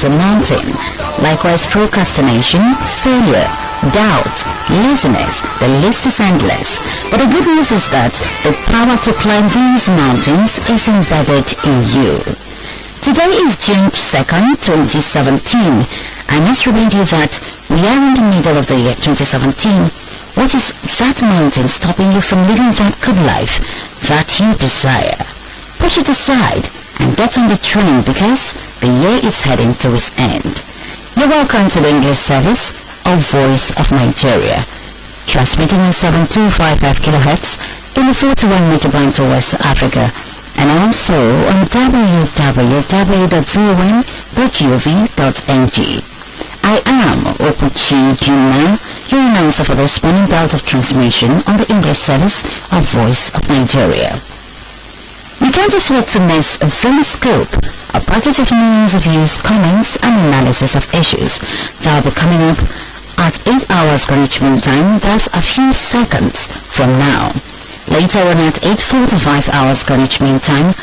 it's a mountain. Likewise, procrastination, failure, doubt, laziness, the list is endless. But the good news is that the power to climb these mountains is embedded in you. Today is June 2nd, 2017. I must remind you that we are in the middle of the year 2017. What is that mountain stopping you from living that good life that you desire? Push it aside and get on the train because the year is heading to its end. You're welcome to the English service of Voice of Nigeria, transmitting on 7255 kHz in the 41 meter band to West Africa, and also on www.von.gov.ng. I am Okuchi Juma, your announcer for the spanning belt of transmission on the English service of Voice of Nigeria. We can't afford to miss VonScope, a package of news, views, comments, and analysis of issues that will be coming up at 8 hours Greenwich Mean Time, that's a few seconds from now. Later on at 8:45 hours Greenwich Mean Time,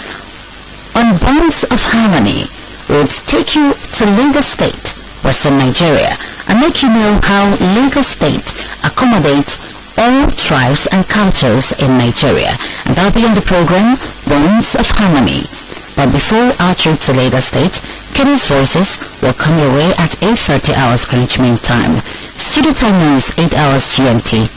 on Bonds of Harmony, we'll take you to Lagos State, Western Nigeria, and make you know how Lagos State accommodates all tribes and cultures in Nigeria. And that'll be on the program Bonds of Harmony. But before our trip to Lagos State, Kenny's Voices will come your way at 8:30 hours Greenwich Mean Time. Studio time now is 8 hours GMT.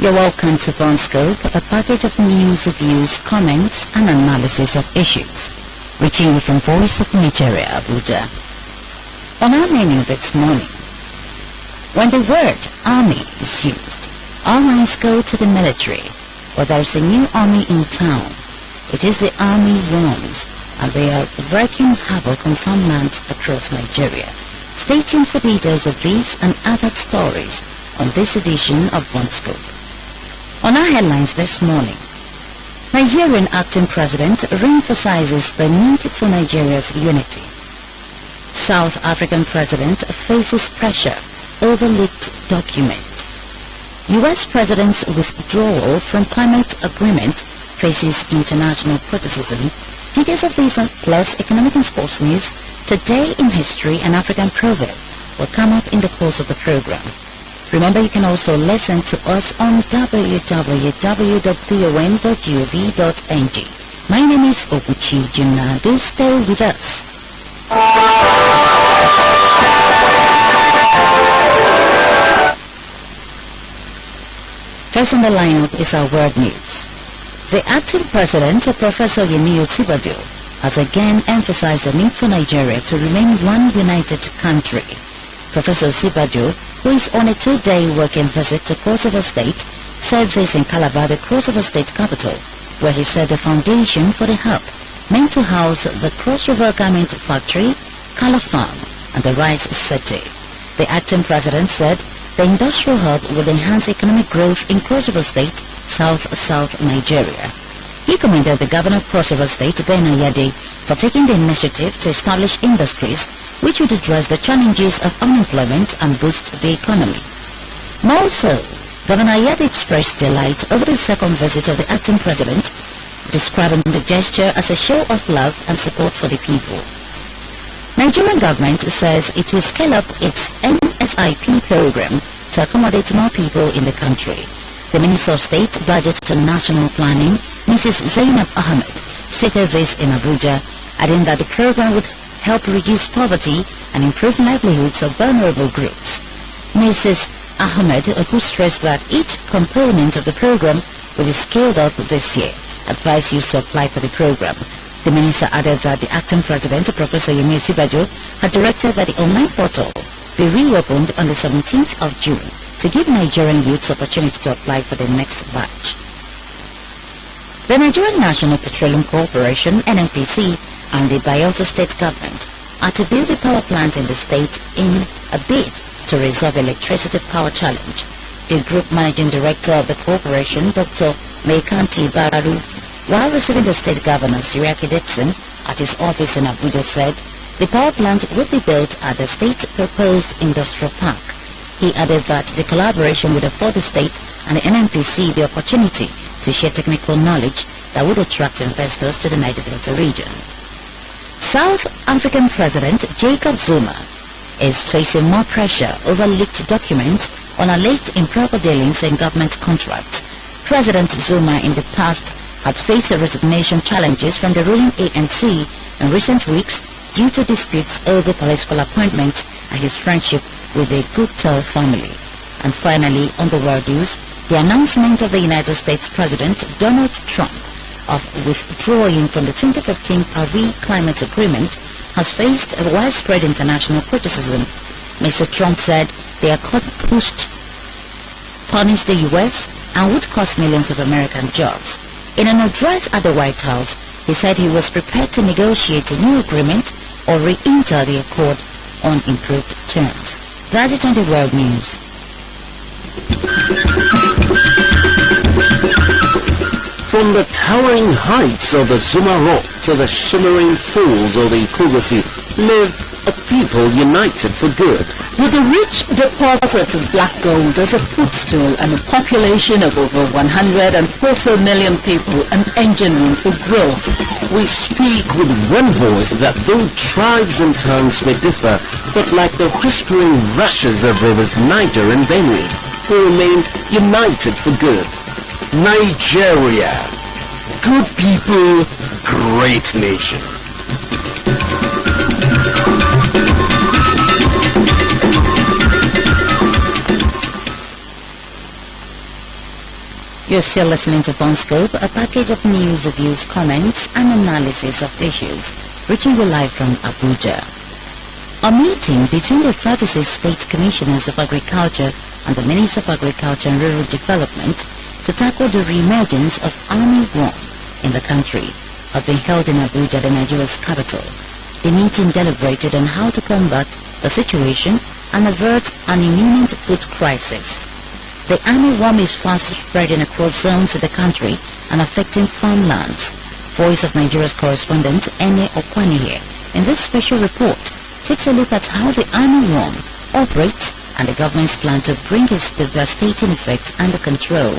You're welcome to VonScope, a package of news, views, comments, and analysis of issues, reaching you from Voice of Nigeria, Abuja. On our menu this morning, when the word army is used, all minds go to the military, but there's a new army in town. It is the army worms, and they are wreaking havoc on farmlands across Nigeria. Stay tuned for details of these and other stories on this edition of VonScope. On our headlines this morning, Nigerian acting president re-emphasizes the need for Nigeria's unity. South African president faces pressure over leaked document. U.S. president's withdrawal from climate agreement faces international criticism. Details of these plus economic and sports news, today in history and African proverb will come up in the course of the program. Remember, you can also listen to us on www.von.gov.ng. My name is Okuchi Juna. Do stay with us. First on the lineup is our world news. The acting president, Professor Yemi Osinbajo, has again emphasized the need for Nigeria to remain one united country. Professor Osinbajo, who is on a 2-day working visit to Cross River State, said this in Calabar, the Cross River State capital, where he said the foundation for the hub meant to house the Cross River Garment Factory, Kala Farm, and the Rice City. The acting president said the industrial hub will enhance economic growth in Cross River State, South Nigeria. He commended the governor of Cross River State, Ben Ayade, for taking the initiative to establish industries which would address the challenges of unemployment and boost the economy. More so, Governor Ayade expressed delight over the second visit of the acting president, describing the gesture as a show of love and support for the people. Nigerian government says it will scale up its NSIP program to accommodate more people in the country. The Minister of State, Budget and National Planning, Mrs. Zainab Ahmed, stated this in Abuja adding that the program would help reduce poverty and improve livelihoods of vulnerable groups. Mrs. Ahmed, who stressed that each component of the program will be scaled up this year, advised youth to apply for the program. The minister added that the acting president, Professor Yemi Osinbajo, had directed that the online portal be reopened on the 17th of June to give Nigerian youths opportunity to apply for the next batch. The Nigerian National Petroleum Corporation, NNPC, and the Bayelsa State Government are to build a power plant in the state in a bid to resolve electricity power challenge. The Group Managing Director of the corporation, Dr. Meikanti Baru, while receiving the State Governor, Siriaki Dixon, at his office in Abuja, said the power plant would be built at the state's proposed industrial park. He added that the collaboration would afford the state and the NNPC the opportunity to share technical knowledge that would attract investors to the Niger Delta region. South African President Jacob Zuma is facing more pressure over leaked documents on alleged improper dealings in government contracts. President Zuma in the past had faced resignation challenges from the ruling ANC in recent weeks due to disputes over political appointments and his friendship with the Gupta family. And finally, on the world news, the announcement of the United States President Donald Trump of withdrawing from the 2015 Paris Climate Agreement has faced a widespread international criticism. Mr. Trump said their court pushed punish the U.S. and would cost millions of American jobs. In an address at the White House, he said he was prepared to negotiate a new agreement or re-enter the accord on improved terms. That's it on the world news. From the towering heights of the Zuma Rock to the shimmering falls of the Ikogosi live a people united for good. With a rich deposit of black gold as a footstool and a population of over 140 million people, an engine room for growth. We speak with one voice that though tribes and tongues may differ, but like the whispering rushes of rivers Niger and Benue, we remain united for good. Nigeria. Good people, great nation. You're still listening to Phone-Scope, a package of news, reviews, comments, and analysis of issues, reaching you live from Abuja. A meeting between the 36 State Commissioners of Agriculture and the Minister of Agriculture and Rural Development to tackle the re-emergence of armyworm in the country has been held in Abuja, the Nigeria's capital. The meeting deliberated on how to combat the situation and avert an imminent food crisis. The armyworm is fast spreading across zones of the country and affecting farmlands. Voice of Nigeria's correspondent Ene Okwaniye in this special report takes a look at how the armyworm operates and the government's plan to bring its devastating effect under control.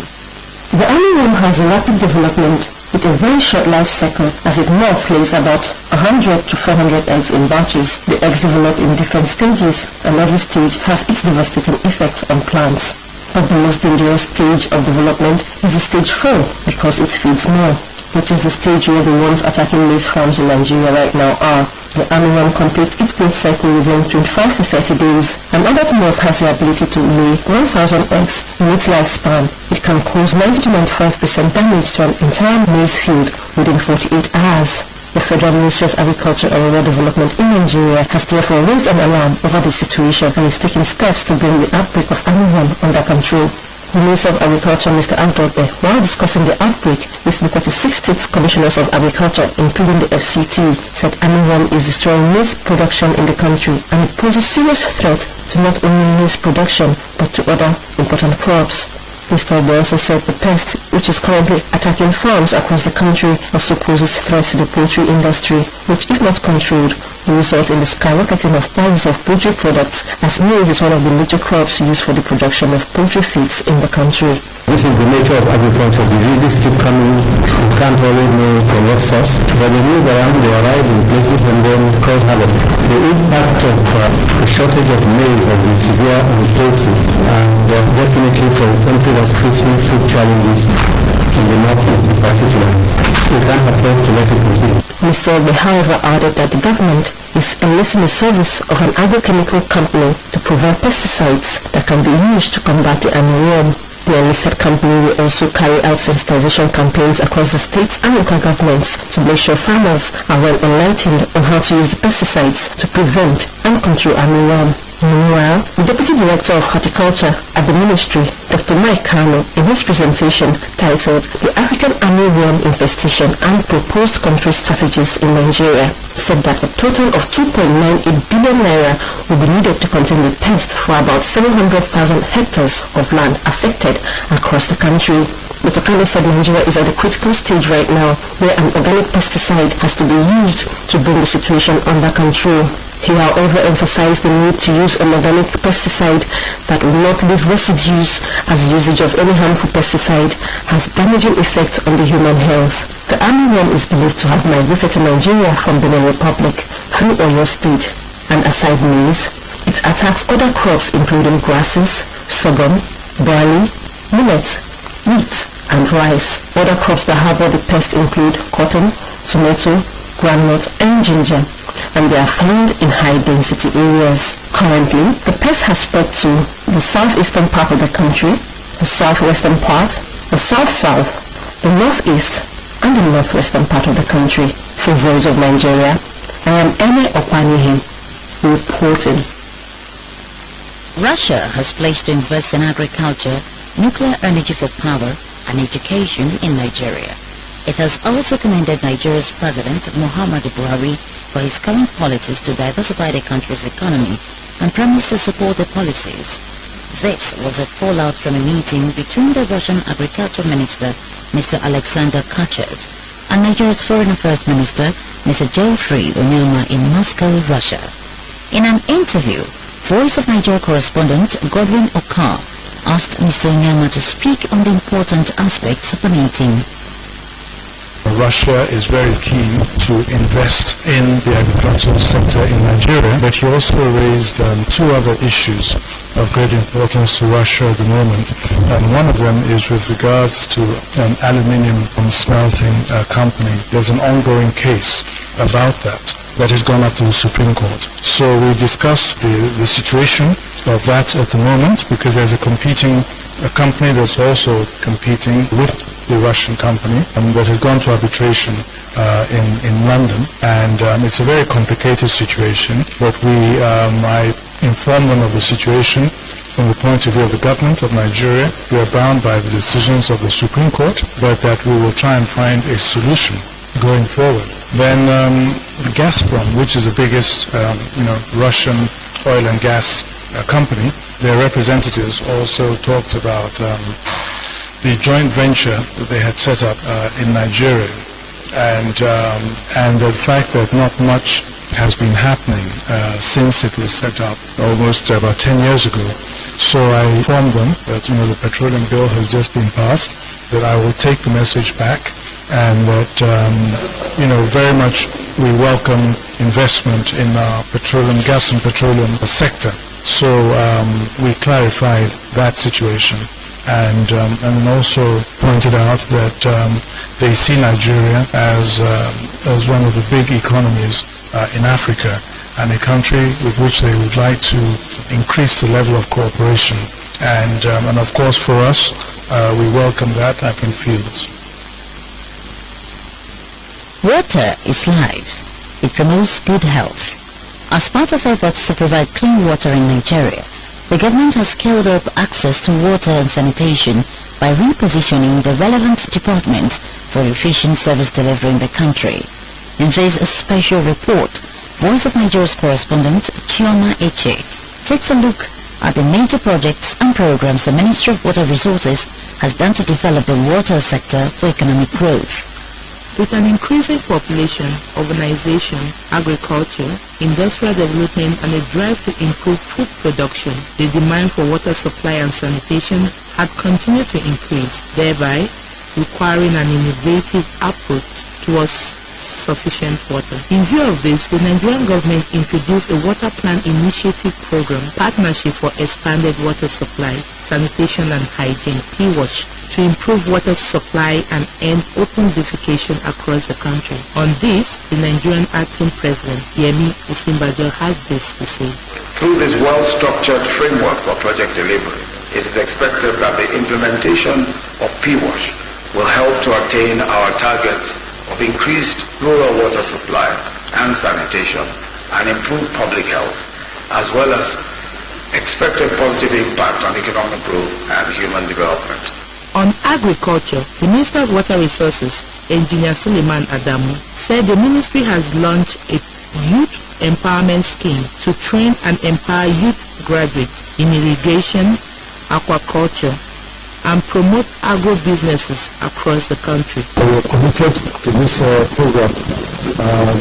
The armyworm has a rapid development with a very short life cycle, as it most lays about 100 to 400 eggs in batches. The eggs develop in different stages, and every stage has its devastating effects on plants. But the most dangerous stage of development is the stage 4, because it feeds more, which is the stage where the ones attacking maize farms in Nigeria right now are. The armyworm completes its growth cycle within 25 to 30 days. An adult moth has the ability to lay 1,000 eggs in its lifespan. It can cause 90 to 95% damage to an entire maize field within 48 hours. The Federal Ministry of Agriculture and Rural Development in Nigeria has therefore raised an alarm over the situation and is taking steps to bring the outbreak of armyworm under control. The Minister of Agriculture, Mr. Antope, while discussing the outbreak with the 36 state commissioners of agriculture, including the FCT, said armyworm is destroying maize production in the country and it poses serious threat to not only maize production but to other important crops. Mr. Obe also said the pest, which is currently attacking farms across the country, also poses threats to the poultry industry, which, if not controlled, will result in the skyrocketing of prices of poultry products, as maize is one of the major crops used for the production of poultry feeds in the country. This is the nature of agriculture. Diseases keep coming. You can't always know from what source, but they move around, they arrive in places and then cause havoc. The impact of the shortage of maize has been severe on poultry, and definitely for a country that's facing food challenges in the northeast in particular, we can't afford to let it proceed. Mr. Ogbe, however, added that the government is enlisting the service of an agrochemical company to provide pesticides that can be used to combat the armyworm. The enlisted company will also carry out sensitization campaigns across the states and local governments to make sure farmers are well enlightened on how to use the pesticides to prevent and control armyworm. Meanwhile, the Deputy Director of Horticulture at the Ministry, Dr. Mike Kano, in his presentation titled The African Armyworm Infestation and Proposed Control Strategies in Nigeria, said that a total of 2.98 billion naira will be needed to contain the pest for about 700,000 hectares of land affected across the country. Dr. Kano said Nigeria is at a critical stage right now where an organic pesticide has to be used to bring the situation under control. He however emphasized the need to use an organic pesticide that will not leave residues, as usage of any harmful pesticide has damaging effects on the human health. The armyworm is believed to have migrated to Nigeria from Benin Republic through Oyo State, and aside maize, it attacks other crops including grasses, sorghum, barley, millet, wheat, and rice. Other crops that harbor the pest include cotton, tomato, groundnut, and ginger, and they are found in high-density areas. Currently, the pest has spread to the southeastern part of the country, the southwestern part, the south-south, the northeast, and the northwestern part of the country. For Voice of Nigeria, I am Eme Okwanihi, reporting. Russia has pledged to invest in agriculture, nuclear energy for power, and education in Nigeria. It has also commended Nigeria's President Muhammadu Buhari for his current policies to diversify the country's economy and promised to support the policies. This was a fallout from a meeting between the Russian Agriculture Minister, Mr. Alexander Kachev, and Nigeria's Foreign Affairs Minister, Mr. Geoffrey Onyema in Moscow, Russia. In an interview, Voice of Nigeria correspondent Godwin Okar asked Mr. Onyema to speak on the important aspects of the meeting. Russia is very keen to invest in the agricultural sector in Nigeria, but he also raised two other issues of great importance to Russia at the moment. One of them is with regards to an aluminium smelting company. There's an ongoing case about that has gone up to the Supreme Court. So we discussed the situation of that at the moment, because there's a company that's also competing with the Russian company that has gone to arbitration in London, and it's a very complicated situation, but I informed them of the situation from the point of view of the government of Nigeria. We are bound by the decisions of the Supreme Court, but that we will try and find a solution going forward. Then Gazprom, which is the biggest Russian oil and gas company, their representatives also talked about the joint venture that they had set up in Nigeria, and the fact that not much has been happening since it was set up almost about 10 years ago. So I informed them that the petroleum bill has just been passed, that I will take the message back, and that very much we welcome investment in our gas and petroleum sector. So we clarified that situation, and then also pointed out that they see Nigeria as one of the big economies in Africa, and a country with which they would like to increase the level of cooperation. And of course for us, we welcome that up in fields. Water is life. It promotes good health. As part of efforts to provide clean water in Nigeria, the government has scaled up access to water and sanitation by repositioning the relevant departments for efficient service delivery in the country. In this special report, Voice of Nigeria's correspondent Chioma Eche takes a look at the major projects and programs the Ministry of Water Resources has done to develop the water sector for economic growth. With an increasing population, urbanization, agriculture, industrial development and a drive to improve food production, the demand for water supply and sanitation had continued to increase, thereby requiring an innovative approach towards sufficient water. In view of this, the Nigerian government introduced a Water Plan Initiative Program, Partnership for Expanded Water Supply, Sanitation and Hygiene, PWASH, to improve water supply and end open defecation across the country. On this, the Nigerian acting president, Yemi Osinbajo, has this to say. Through this well-structured framework for project delivery, it is expected that the implementation of PWASH will help to attain our targets of increased rural water supply and sanitation and improved public health, as well as expected positive impact on economic growth and human development. On agriculture, the Minister of Water Resources, Engineer Suleiman Adamu, said the ministry has launched a youth empowerment scheme to train and empower youth graduates in irrigation, aquaculture, and promote agro-businesses across the country. We are committed to this program,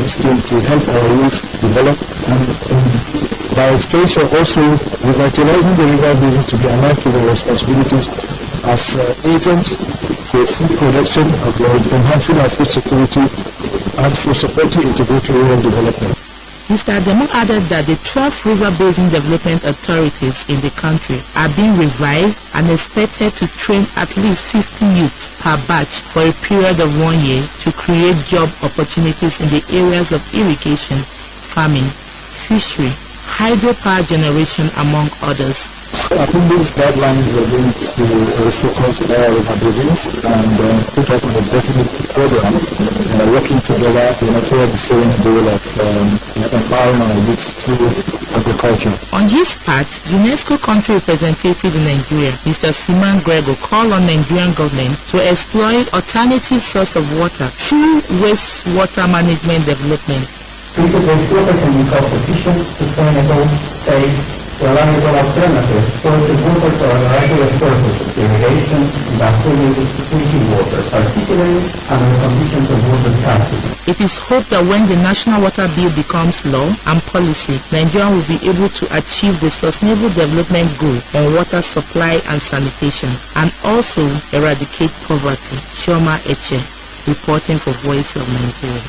this scheme to help our youth develop and by extension also revitalizing the river basin to be alive to the responsibilities as agents for food production, enhancing our food security and for supporting integrated rural development. Mr. Adamu added that the 12 river basin development authorities in the country are being revived and expected to train at least 50 youths per batch for a period of 1 year to create job opportunities in the areas of irrigation, farming, fishery, hydropower generation, among others. So I think these guidelines are going to focus on our river basins and put us on a definite program, working together toward the same goal of empowering our youth through agriculture. On his part, UNESCO country representative in Nigeria, Mr. Simon Grego, called on Nigerian government to exploit alternative source of water through wastewater management development. Wastewater can be cost-efficient, sustainable, safe, reliable alternative sources water for a variety of purposes: irrigation, industrial use, drinking water, particularly under conditions of water scarcity. It is hoped that when the National Water Bill becomes law and policy, Nigeria will be able to achieve the Sustainable Development Goal on water supply and sanitation and also eradicate poverty. Shoma Eche, reporting for Voice of Nigeria.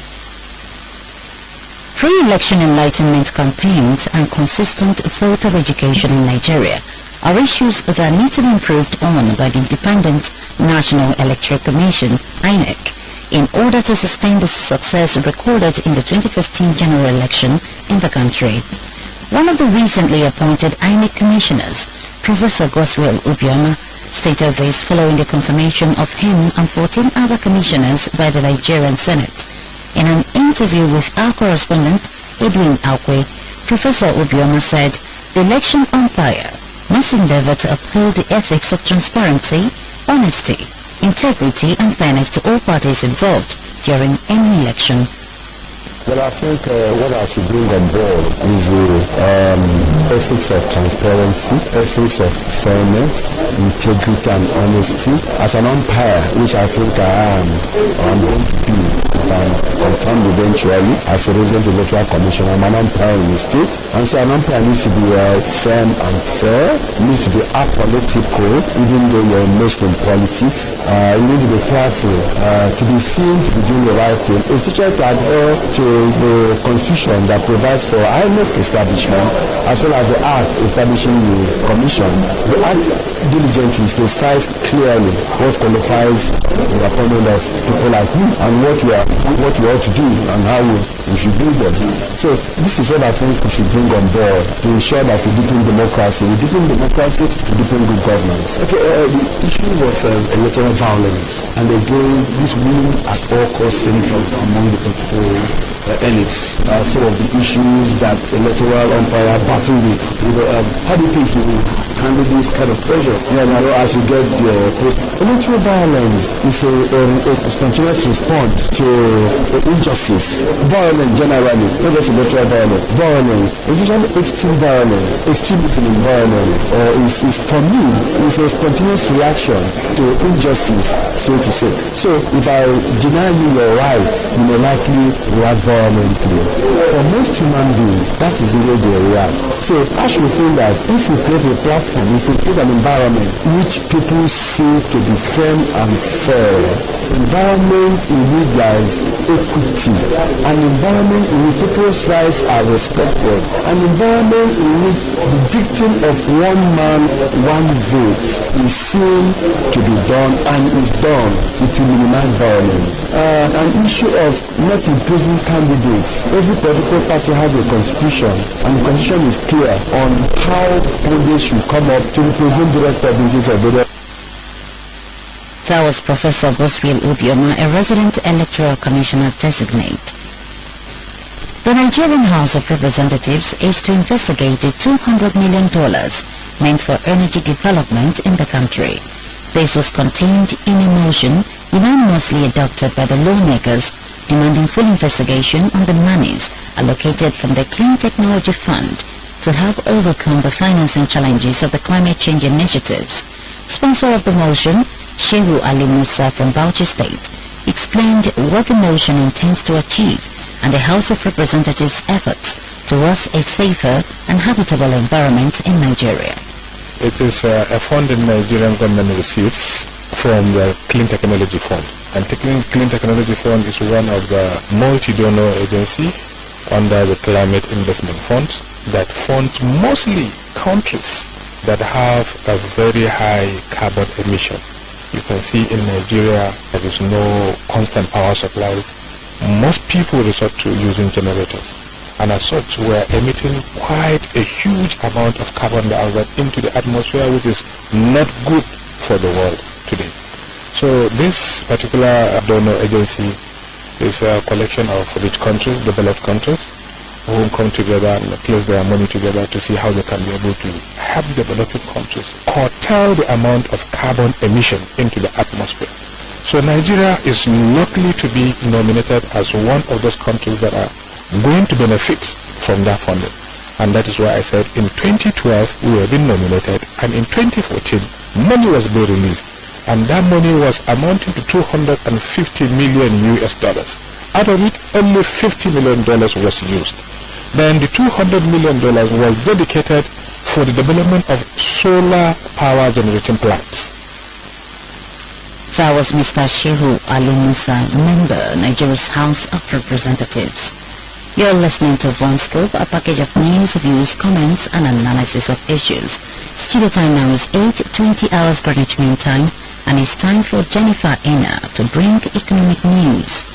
Pre-election enlightenment campaigns and consistent voter education in Nigeria are issues that need to be improved on by the Independent National Electoral Commission, INEC, in order to sustain the success recorded in the 2015 general election in the country. One of the recently appointed INEC commissioners, Professor Goswell Obioma, stated this following the confirmation of him and 14 other commissioners by the Nigerian Senate. In an interview with our correspondent, Edwin Aukwe, Professor Obioma said the election umpire must endeavor to uphold the ethics of transparency, honesty, integrity and fairness to all parties involved during any election. Well, I think what I should bring on board is the ethics of transparency, ethics of fairness, integrity and honesty. As an umpire, which I think I am, I'm going to be confirmed eventually as a resident electoral commission. I'm an umpire in the state, and so an umpire needs to be firm and fair, needs to be apolitical, even though you're immersed in politics. You need to be careful to be seen to be doing the right thing, especially to adhere to the constitution that provides for INEC establishment as well as the act establishing the commission. The act diligently specifies clearly what qualifies the appointment of people like you and what you ought to do and how you should do them. So this is what I think we should bring on board to ensure that we deepen democracy. We deepen democracy, we deepen good governance. Okay, the issues of electoral violence and again this winning at all cost syndrome among the political elites, some of the issues that electoral umpire battle with. How do you think you will handle this kind of pressure? As you get your post. Electoral violence is a spontaneous response to injustice. Violence generally, not just electoral violence. Violence, usually extreme violence, extremism in violence, is for me, is a spontaneous reaction to injustice, so to say. So if I deny you your right, you may likely react violently. For most human beings, that is the way they react. So I should think that if we create a platform, if we create an environment which people see to be firm and fair, environment in which there is equity, an environment in which people's rights are respected, an environment in which the dictum of one man, one vote is seen to be done and is done, it will minimize violence. An issue of not imprisoning candidates. Every political party has a constitution, and the constitution is clear on how candidates should come up to represent the rest provinces of the. That was Professor Boswell Obioma, a resident electoral commissioner designate. The Nigerian House of Representatives is to investigate the $200 million meant for energy development in the country. This was contained in a motion unanimously adopted by the lawmakers demanding full investigation on the monies allocated from the Clean Technology Fund to help overcome the financing challenges of the climate change initiatives. Sponsor of the motion, Shehu Ali Musa from Bauchi State, explained what the motion intends to achieve and the House of Representatives' efforts towards a safer and habitable environment in Nigeria. It is a fund the Nigerian government receives from the Clean Technology Fund. And Clean Technology Fund is one of the multi-donor agencies under the Climate Investment Fund that funds mostly countries that have a very high carbon emission. You can see in Nigeria there is no constant power supply. Most people resort to using generators, and as such we are emitting quite a huge amount of carbon dioxide into the atmosphere, which is not good for the world today. So this particular donor agency is a collection of rich countries, developed countries, who come together and place their money together to see how they can be able to help developing countries curtail the amount of carbon emission into the atmosphere. So Nigeria is lucky to be nominated as one of those countries that are going to benefit from that funding. And that is why I said in 2012 we were being nominated, and in 2014 money was being released, and that money was amounting to $250 million US. Out of it, only $50 million was used. Then the $200 million was dedicated for the development of solar power generating plants. That was Mr. Shehu Ali Musa, member, Nigeria's House of Representatives. You're listening to One Scope, a package of news, views, comments, and analysis of issues. Studio time now is 8:20 hours Greenwich Mean Time, and it's time for Jennifer Ena to bring economic news.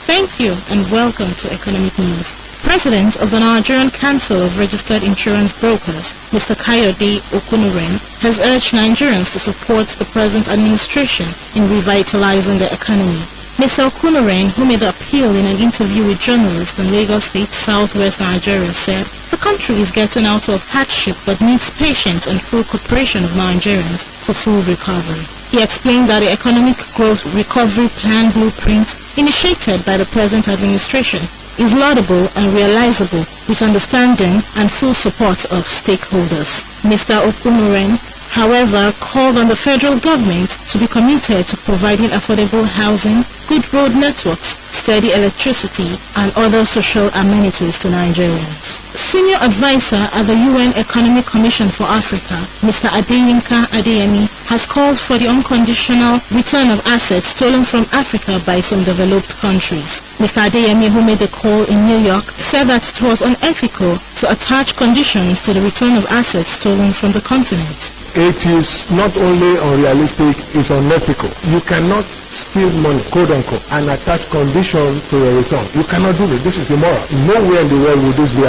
Thank you and welcome to Economic News. President of the Nigerian Council of Registered Insurance Brokers, Mr. Kayode Okunoren, has urged Nigerians to support the present administration in revitalizing the economy. Mr. Okunoren, who made the appeal in an interview with journalists in Lagos State, southwest Nigeria, said the country is getting out of hardship but needs patience and full cooperation of Nigerians for full recovery. He explained that the Economic Growth Recovery Plan blueprint initiated by the present administration is laudable and realizable with understanding and full support of stakeholders. Mr. Okunoren, however, called on the federal government to be committed to providing affordable housing, good road networks, steady electricity, and other social amenities to Nigerians. Senior advisor at the UN Economic Commission for Africa, Mr. Adeyinka Adeyemi, has called for the unconditional return of assets stolen from Africa by some developed countries. Mr. Adeyemi, who made the call in New York, said that it was unethical to attach conditions to the return of assets stolen from the continent. It is not only unrealistic, it's unethical. You cannot steal money, quote unquote, and attach conditions to your return. You cannot do it. This is immoral. Nowhere in the world will this be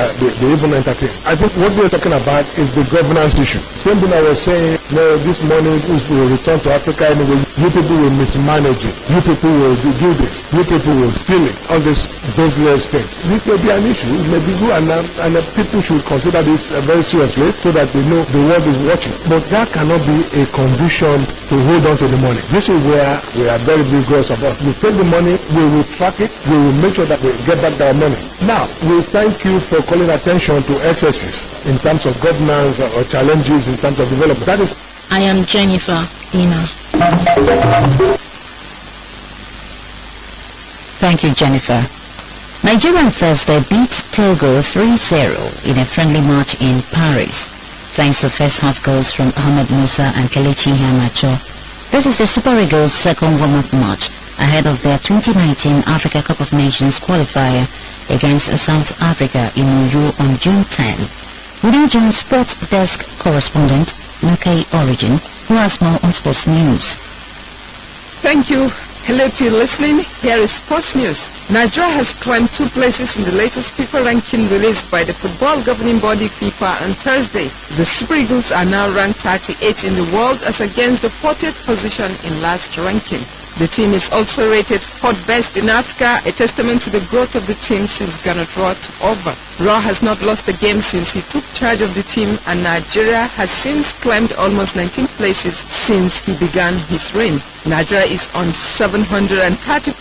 even entertained. I think what we are talking about is the governance issue. Same thing I was saying, no, this money is to return to Africa anyway. You people will mismanage it. You people will do this. You people will steal it. All this baseless things. This may be an issue. It may be good, and people should consider this very seriously so that they know the world is watching. But that cannot be a condition to hold on to the money. This is where we are very rigorous about. We take the money, we will track it, we will make sure that we get back our money. Now, we thank you for calling attention to excesses in terms of governance or challenges in terms of development. That is. I am Jennifer Ina. Thank you, Jennifer. Nigeria on Thursday beat Togo 3-0 in a friendly match in Paris, thanks to first half goals from Ahmed Musa and Kelechi Iheanacho. This is the Super Eagles' second warm-up match ahead of their 2019 Africa Cup of Nations qualifier against South Africa in Uyo on June 10. We now join Sports Desk correspondent Nuke Origin, who has more on sports news. Thank you. Hello to you listening. Here is sports news. Nigeria has climbed 2 places in the latest FIFA ranking released by the football governing body FIFA on Thursday. The Super Eagles are now ranked 38 in the world as against the 40th position in last ranking. The team is also rated 4th best in Africa, a testament to the growth of the team since Ghana Raw took over. Raw has not lost a game since he took charge of the team, and Nigeria has since climbed almost 19 places since he began his reign. Nigeria is on 730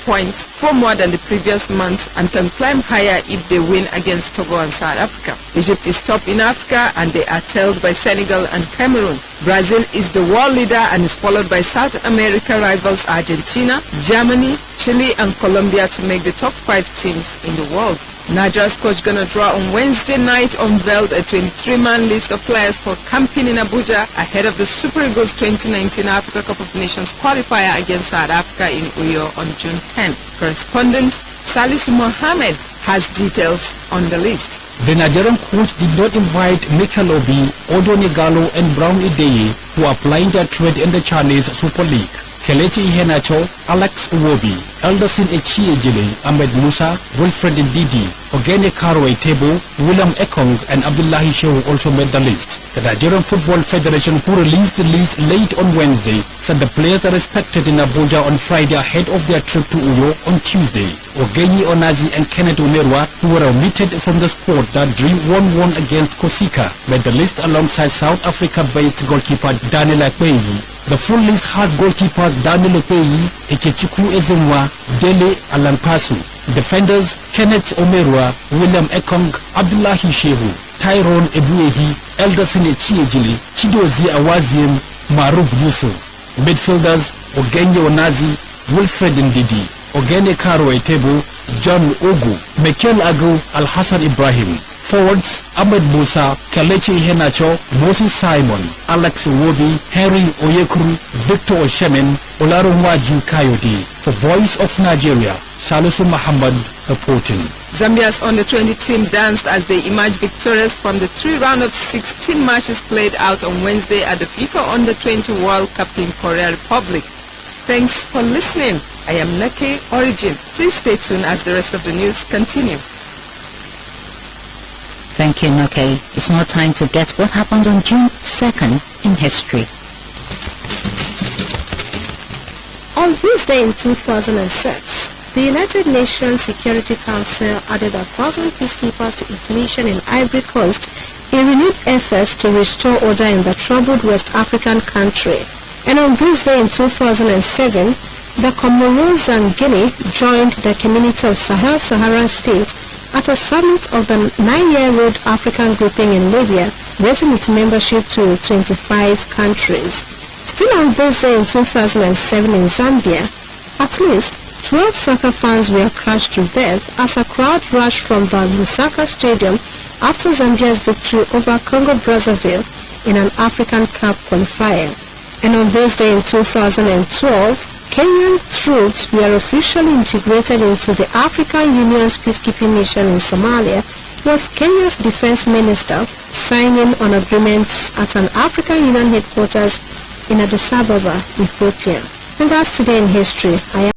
points, 4 more than the previous month, and can climb higher if they win against Togo and South Africa. Egypt is top in Africa, and they are tailed by Senegal and Cameroon. Brazil is the world leader and is followed by South America rivals Argentina, Germany, Chile and Colombia to make the top 5 teams in the world. Nigeria's coach Ghana Raw on Wednesday night unveiled a 23-man list of players for camping in Abuja ahead of the Super Eagles 2019 Africa Cup of Nations qualifier against South Africa in Uyo on June 10. Correspondent Salisu Mohammed has details on the list. The Nigerian coach did not invite Mikel Obi, Odo Negalo and Brown Ideye, who are plying their trade in the Chinese Super League. Kelechi Iheanacho, Alex Iwobi, Elderson Echiejile, Ahmed Musa, Wilfred Ndidi, Ogene Karoe Tebo, William Ekong and Abdullahi Shehu also made the list. The Nigerian Football Federation, who released the list late on Wednesday, said the players are expected in Abuja on Friday ahead of their trip to Uyo on Tuesday. Ogenyi Onazi and Kenneth Omerwa, who were omitted from the squad that drew 1-1 against Kosika, made the list alongside South Africa-based goalkeeper Daniel Akpeyi. The full list has goalkeepers Daniel Akpeyi, Ikechukwu Ezenwa, Dele Alampasu. Defenders Kenneth Omerwa, William Ekong, Abdullahi Shehu, Tyrone Ebuehi, Elderson Echiejile, Chidozie Awaziem, Maruf Yusuf. Midfielders Ogenye Onazi, Wilfred Ndidi, Ogene Karoe Tebo, John Ogu, Mikel Agu, Al-Hassan Ibrahim. Forwards Ahmed Musa, Kelechi Iheanacho, Moses Simon, Alex Iwobi, Henry Oyekuru, Victor Oshemen, Olarunwaju Kayode. For Voice of Nigeria, Salisu Muhammad reporting. Zambia's under-20 team danced as they emerged victorious from the 3 round of 16 matches played out on Wednesday at the FIFA Under-20 World Cup in Korea Republic. Thanks for listening. I am Neke Origin. Please stay tuned as the rest of the news continue. Thank you, Noke. It's now time to get what happened on June 2nd in history. On this day in 2006, the United Nations Security Council added 1,000 peacekeepers to its mission in Ivory Coast in renewed efforts to restore order in the troubled West African country. And on this day in 2007, the Comoros and Guinea joined the Community of Sahel-Sahara States at a summit of the 9-year-old African grouping in Libya, raising its membership to 25 countries. Still on this day in 2007 in Zambia, at least 12 soccer fans were crushed to death as a crowd rushed from the Lusaka Stadium after Zambia's victory over Congo-Brazzaville in an African Cup qualifier. And on this day in 2012, Kenyan troops were officially integrated into the African Union's peacekeeping mission in Somalia, with Kenya's defense minister signing on agreements at an African Union headquarters in Addis Ababa, Ethiopia. And that's today in history. I am